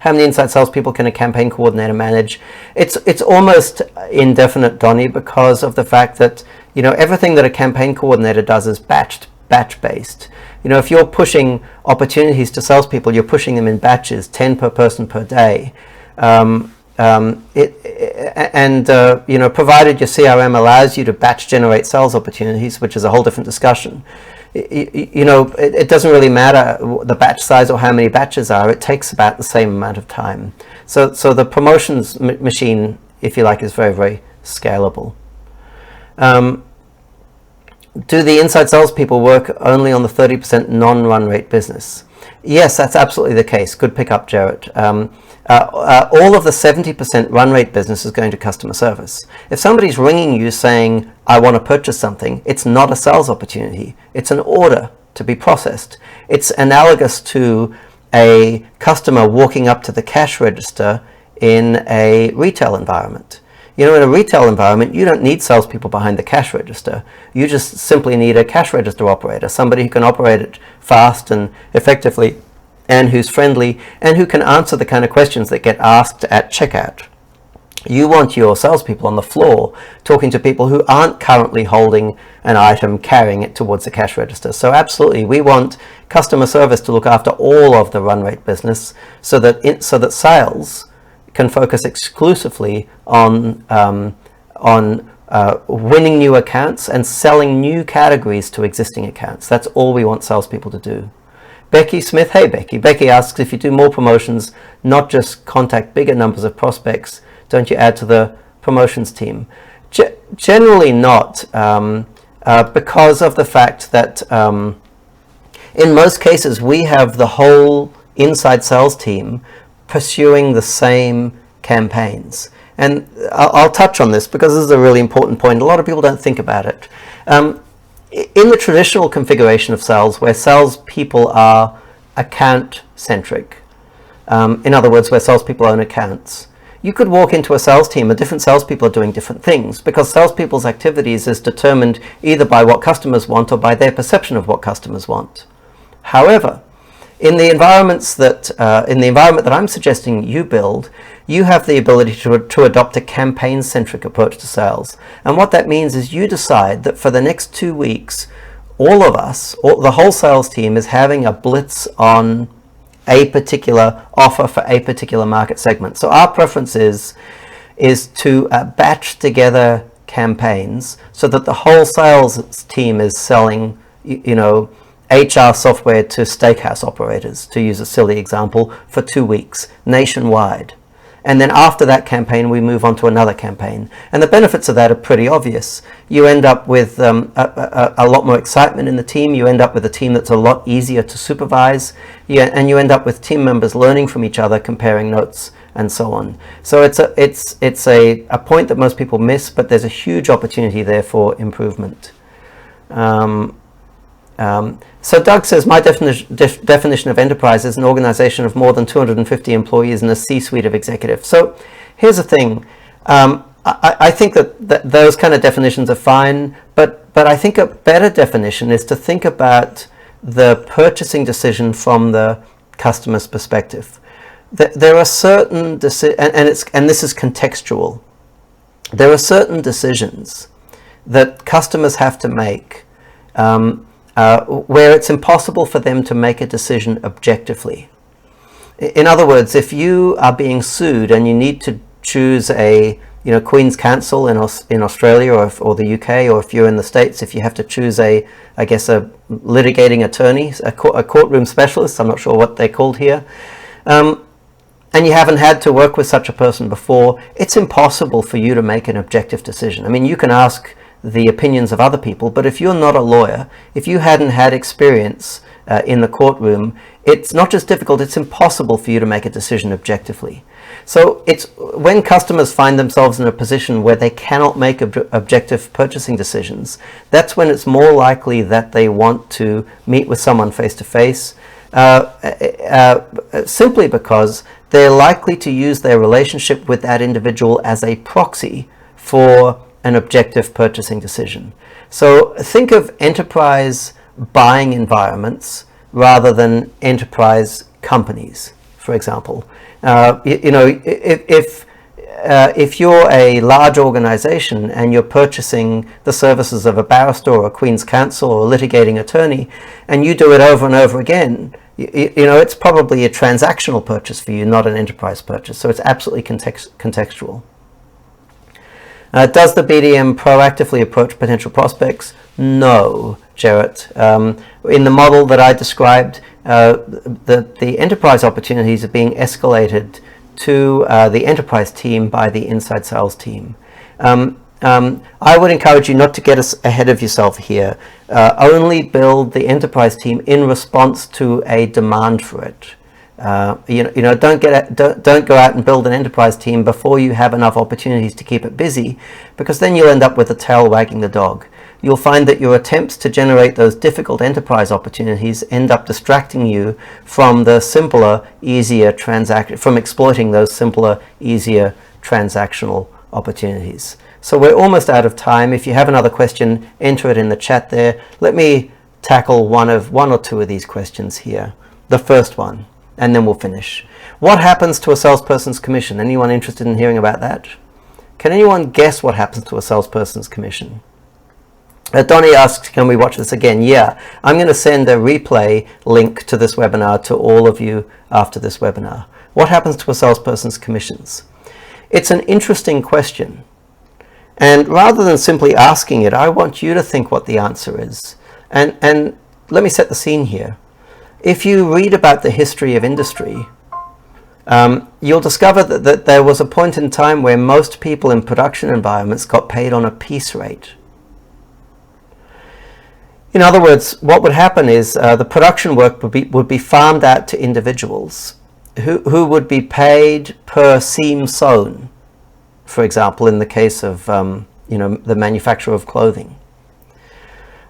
how many inside salespeople can a campaign coordinator manage? It's almost indefinite, Donnie, because of the fact that, you know, everything that a campaign coordinator does is batch based. You know, if you're pushing opportunities to salespeople, you're pushing them in batches, 10 per person per day. You know, provided your CRM allows you to batch generate sales opportunities, which is a whole different discussion. You know, it doesn't really matter the batch size or how many batches are. It takes about the same amount of time. So the promotions machine, if you like, is very, very scalable. Do the inside salespeople work only on the 30% non-run rate business? Yes, that's absolutely the case. Good pickup, Jarrett. All of the 70% run rate business is going to customer service. If somebody's ringing you saying, I want to purchase something, it's not a sales opportunity. It's an order to be processed. It's analogous to a customer walking up to the cash register in a retail environment. You know, in a retail environment, you don't need salespeople behind the cash register. You just simply need a cash register operator, somebody who can operate it fast and effectively, and who's friendly, and who can answer the kind of questions that get asked at checkout. You want your salespeople on the floor talking to people who aren't currently holding an item, carrying it towards the cash register. So absolutely, we want customer service to look after all of the run rate business, so that sales can focus exclusively on winning new accounts and selling new categories to existing accounts. That's all we want salespeople to do. Becky Smith, hey Becky. Becky asks, if you do more promotions, not just contact bigger numbers of prospects, don't you add to the promotions team? Generally not, because of the fact that in most cases we have the whole inside sales team pursuing the same campaigns. And I'll touch on this because this is a really important point. A lot of people don't think about it. In the traditional configuration of sales, where salespeople are account-centric, in other words, where salespeople own accounts, you could walk into a sales team and different salespeople are doing different things, because salespeople's activities is determined either by what customers want or by their perception of what customers want. However, in the environment that I'm suggesting you build, you have the ability to adopt a campaign-centric approach to sales. And what that means is you decide that for the next 2 weeks, all of us, the whole sales team, is having a blitz on a particular offer for a particular market segment. So our preference is to batch together campaigns so that the whole sales team is selling, you know, HR software to steakhouse operators, to use a silly example, for 2 weeks nationwide. And then after that campaign, we move on to another campaign. And the benefits of that are pretty obvious. You end up with a lot more excitement in the team. You end up with a team that's a lot easier to supervise. And you end up with team members learning from each other, comparing notes, and so on. So it's a point that most people miss, but there's a huge opportunity there for improvement. So Doug says, my definition of enterprise is an organization of more than 250 employees and a C-suite of executives. So here's the thing. I think that those kind of definitions are fine, but I think a better definition is to think about the purchasing decision from the customer's perspective. There are certain and this is contextual. There are certain decisions that customers have to make where it's impossible for them to make a decision objectively. In other words, if you are being sued and you need to choose a Queen's Counsel in Australia or the UK, or if you're in the States, if you have to choose a litigating attorney, a courtroom specialist, I'm not sure what they're called here, and you haven't had to work with such a person before, it's impossible for you to make an objective decision. I mean, you can ask the opinions of other people, but if you're not a lawyer, if you hadn't had experience in the courtroom, it's not just difficult, it's impossible for you to make a decision objectively. So it's when customers find themselves in a position where they cannot make objective purchasing decisions, that's when it's more likely that they want to meet with someone face to face, simply because they're likely to use their relationship with that individual as a proxy for an objective purchasing decision. So think of enterprise buying environments rather than enterprise companies, for example. If you're a large organization and you're purchasing the services of a barrister or a Queen's Counsel or a litigating attorney, and you do it over and over again, it's probably a transactional purchase for you, not an enterprise purchase. So it's absolutely contextual. Does the BDM proactively approach potential prospects? No, Jarrett. In the model that I described, the enterprise opportunities are being escalated to the enterprise team by the inside sales team. I would encourage you not to get ahead of yourself here. Only build the enterprise team in response to a demand for it. Don't go out and build an enterprise team before you have enough opportunities to keep it busy, because then you'll end up with the tail wagging the dog. You'll find that your attempts to generate those difficult enterprise opportunities end up distracting you from the simpler, easier from exploiting those simpler, easier transactional opportunities. So we're almost out of time. If you have another question, enter it in the chat there. Let me tackle one or two of these questions here. The first one, and then we'll finish. What happens to a salesperson's commission? Anyone interested in hearing about that? Can anyone guess what happens to a salesperson's commission? Donnie asks, can we watch this again? Yeah, I'm going to send a replay link to this webinar to all of you after this webinar. What happens to a salesperson's commissions? It's an interesting question. And rather than simply asking it, I want you to think what the answer is. And let me set the scene here. If you read about the history of industry, you'll discover that there was a point in time where most people in production environments got paid on a piece rate. In other words, what would happen is the production work would be farmed out to individuals who would be paid per seam sewn, for example, in the case of the manufacture of clothing.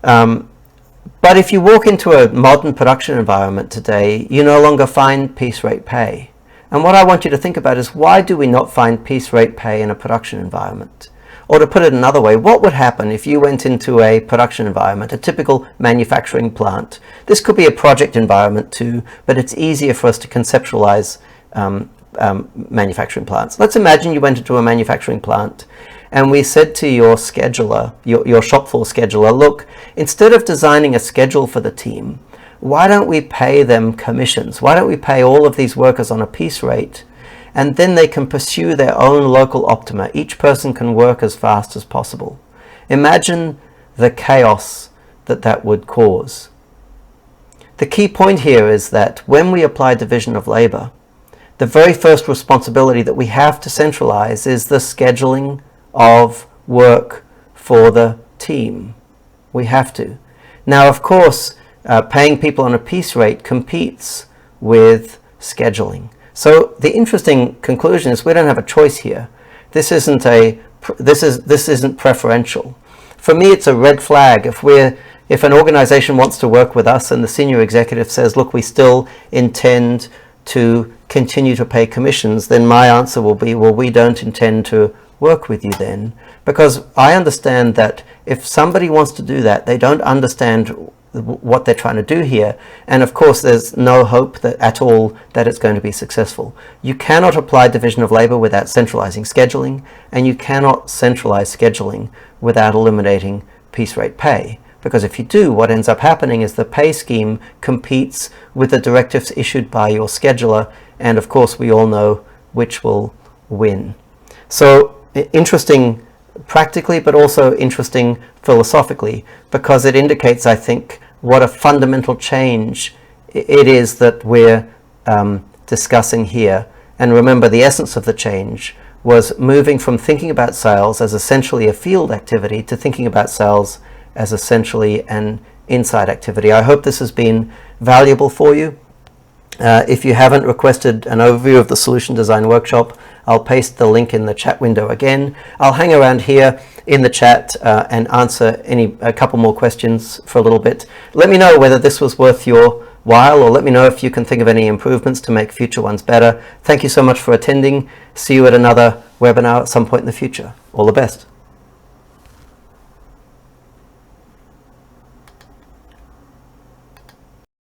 But if you walk into a modern production environment today, you no longer find piece rate pay. And what I want you to think about is, why do we not find piece rate pay in a production environment? Or to put it another way, what would happen if you went into a production environment, a typical manufacturing plant? This could be a project environment too, but it's easier for us to conceptualize manufacturing plants. Let's imagine you went into a manufacturing plant and we said to your scheduler, your shop floor scheduler, look, instead of designing a schedule for the team, why don't we pay them commissions? Why don't we pay all of these workers on a piece rate, and then they can pursue their own local optima. Each person can work as fast as possible. Imagine the chaos that would cause. The key point here is that when we apply division of labor, the very first responsibility that we have to centralize is the scheduling of work for the team. We have to. Now, of course, paying people on a piece rate competes with scheduling. So the interesting conclusion is we don't have a choice here. This isn't preferential. For me, it's a red flag. If an organization wants to work with us and the senior executive says, look, we still intend to continue to pay commissions, then my answer will be, well, we don't intend to work with you then, because I understand that if somebody wants to do that, they don't understand what they're trying to do here, and of course there's no hope at all that it's going to be successful. You cannot apply division of labor without centralizing scheduling, and you cannot centralize scheduling without eliminating piece rate pay, because if you do, what ends up happening is the pay scheme competes with the directives issued by your scheduler, and of course we all know which will win. So interesting practically, but also interesting philosophically, because it indicates, I think, what a fundamental change it is that we're discussing here. And remember, the essence of the change was moving from thinking about sales as essentially a field activity to thinking about sales as essentially an inside activity. I hope this has been valuable for you. If you haven't requested an overview of the Solution Design Workshop, I'll paste the link in the chat window again. I'll hang around here in the chat and answer a couple more questions for a little bit. Let me know whether this was worth your while, or let me know if you can think of any improvements to make future ones better. Thank you so much for attending. See you at another webinar at some point in the future. All the best.